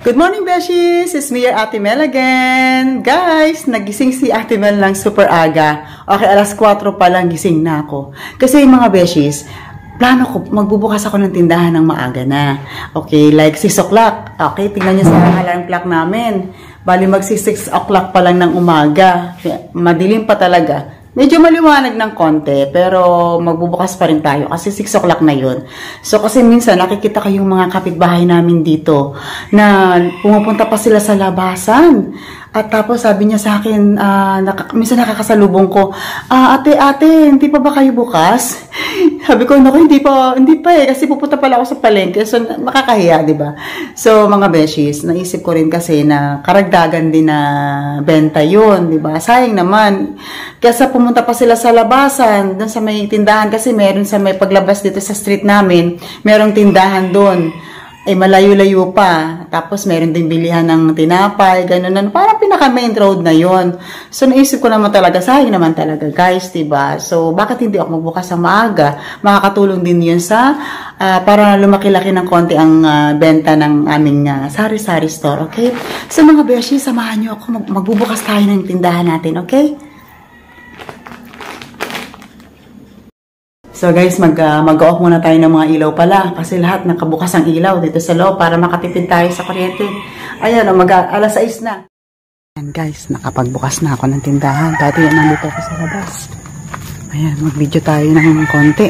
Good morning, Beshies! It's me, your Ate Mel again. Guys, nagising si Ate Mel lang super aga. Okay, alas 4 pa lang gising na ako. Kasi yung mga Beshies, plano ko, magbubukas ako ng tindahan ng maaga na. Okay, like 6 o'clock. Okay, tingnan niyo sa alarm clock namin. Bali mag 6 o'clock pa lang ng umaga. Madilim pa talaga. Medyo maliwanag ng konti, pero magbubukas pa rin tayo kasi 6 o'clock na yun. So, kasi minsan nakikita ko yung mga kapitbahay namin dito na pumupunta pa sila sa labasan. At tapos sabi niya sa akin, minsan nakakasalubong ko, ate, hindi pa ba kayo bukas? Sabi ko, naku, hindi pa eh, kasi pupunta pala ako sa palengke. So, makakahiya, di ba? So, mga beshies, naisip ko rin kasi na karagdagan din na benta yun, di ba? Sayang naman. Kesa pumunta pa sila sa labasan, doon sa may tindahan, kasi meron sa may paglabas dito sa street namin, merong tindahan doon. Eh, malayo-layo pa. Tapos, meron din bilihan ng tinapay, gano'n. Parang pinaka-main road na yon. So, naisip ko naman talaga, sayang naman talaga, guys, diba? So, bakit hindi ako magbukas ng maaga? Makakatulong din yun sa, para lumaki-laki ng konti ang benta ng aming sari-sari store, okay? So, mga beshi, samahan nyo ako. Magbubukas tayo ng tindahan natin, okay? So guys, mag-off muna tayo ng mga ilaw pala kasi lahat nakabukas ang ilaw dito sa loob para makatipid tayo sa kuryente. Ayan, alas 6 na. Ayan guys, nakapagbukas na ako ng tindahan. Dati yan, nandito ako sa labas. Ayan, mag-video tayo ng konti.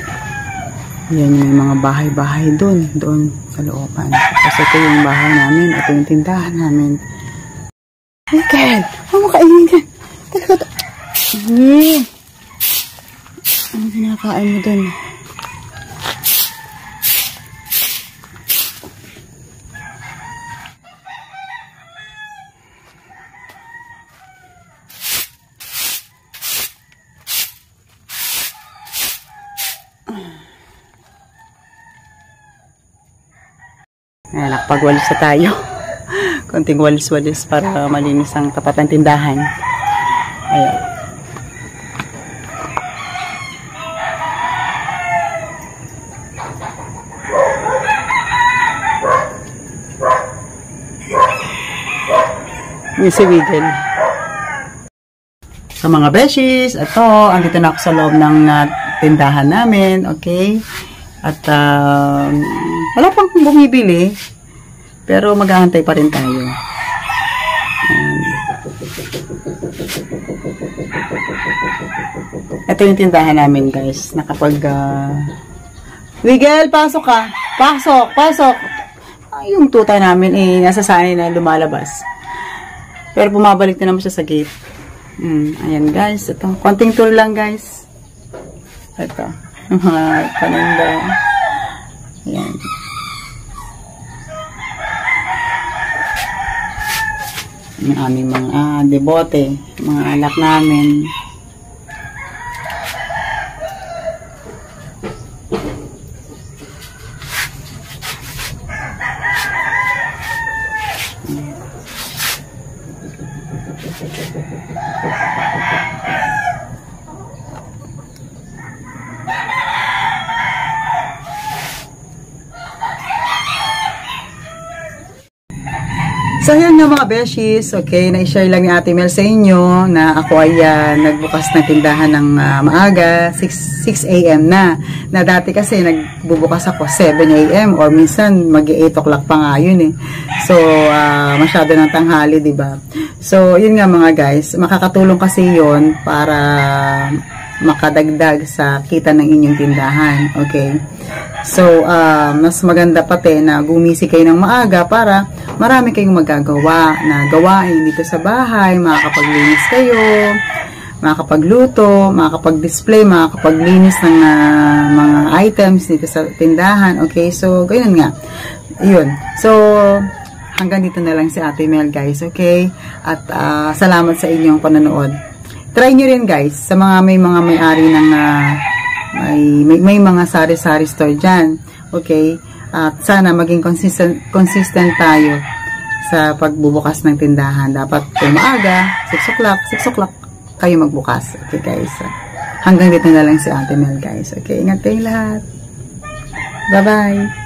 Ayan yung mga bahay-bahay doon sa looban. Tapos ito yung bahay namin, ito yung tindahan namin. Michael, huwag mo kainin. Talaga to. Ano kinakain mo dun? Ayan, nakapagwalis na tayo. Konting walis-walis para malinis ang tapat ng tindahan. Ayan. Yung si Wiggle. So mga beshies, ito, andito na ako sa loob ng tindahan namin, okay? At wala pang bumibili, pero maghahantay pa rin tayo. Ito yung tindahan namin guys, nakapag Wiggle, pasok ka! Pasok! Yung tuta namin nasa sanay na lumalabas. Pero bumabalik na naman siya sa gate. Ayan guys. Ito. Konting tour lang guys. Ito. Mga paninda. Ayan. Yung aming mga debote. Mga alak namin. So, yan nga mga beshies, okay, na-share lang ni Ate Mel sa inyo na ako ay nagbukas ng tindahan ng maaga, 6 a.m. na dati kasi nagbubukas ako 7 a.m. or minsan mag-8 o'clock pa nga yun eh. So, masyado ng tanghali, diba? So, yun nga mga guys, makakatulong kasi yun para makadagdag sa kita ng inyong tindahan, okay? So, mas maganda pati na gumisi kayo ng maaga para marami kayong magagawa na gawain dito sa bahay, makakapaglinis kayo, makakapagluto, makakapag-display, makakapaglinis ng mga items dito sa tindahan, okay? So, ganyan nga. Yun. So, hanggang dito na lang si Ate Mel, guys, okay? At salamat sa inyong panonood. Try nyo rin guys, sa mga may-ari ng may mga sari-sari store dyan. Okay? At sana maging consistent tayo sa pagbubukas ng tindahan. Dapat umaga, 6 o'clock kayo magbukas. Okay guys? Hanggang dito na lang si Ate Mel guys. Okay? Ingat kayong lahat. Bye-bye!